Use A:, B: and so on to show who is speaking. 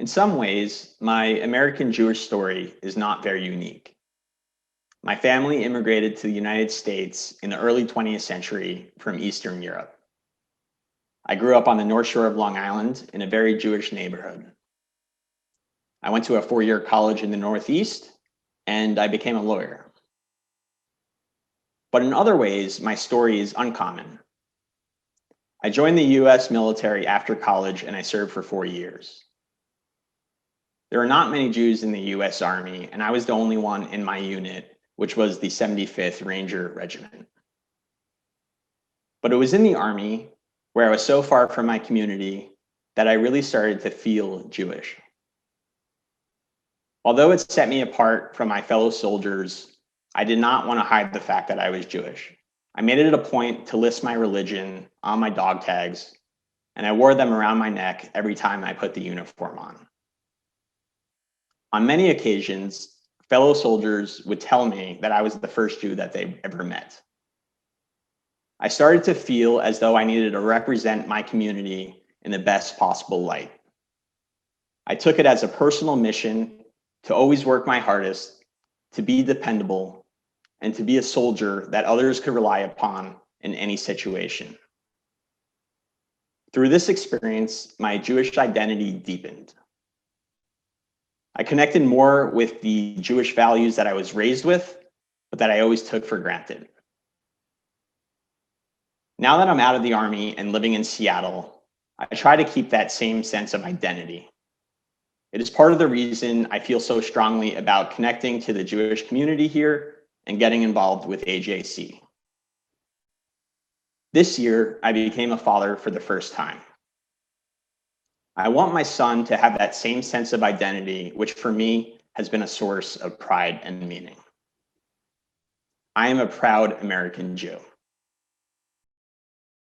A: In some ways, my American Jewish story is not very unique. My family immigrated to the United States in the early 20th century from Eastern Europe. I grew up on the North Shore of Long Island in a very Jewish neighborhood. I went to a four-year college in the Northeast, and I became a lawyer. But in other ways, my story is uncommon. I joined the US military after college, and I served for 4 years. There are not many Jews in the US Army, and I was the only one in my unit, which was the 75th Ranger Regiment. But it was in the Army, where I was so far from my community, that I really started to feel Jewish. Although it set me apart from my fellow soldiers, I did not want to hide the fact that I was Jewish. I made it a point to list my religion on my dog tags, and I wore them around my neck every time I put the uniform on. On many occasions, fellow soldiers would tell me that I was the first Jew that they ever met. I started to feel as though I needed to represent my community in the best possible light. I took it as a personal mission to always work my hardest, to be dependable, and to be a soldier that others could rely upon in any situation. Through this experience, my Jewish identity deepened. I connected more with the Jewish values that I was raised with, but that I always took for granted. Now that I'm out of the Army and living in Seattle, I try to keep that same sense of identity. It is part of the reason I feel so strongly about connecting to the Jewish community here and getting involved with AJC. This year, I became a father for the first time. I want my son to have that same sense of identity, which for me has been a source of pride and meaning. I am a proud American Jew.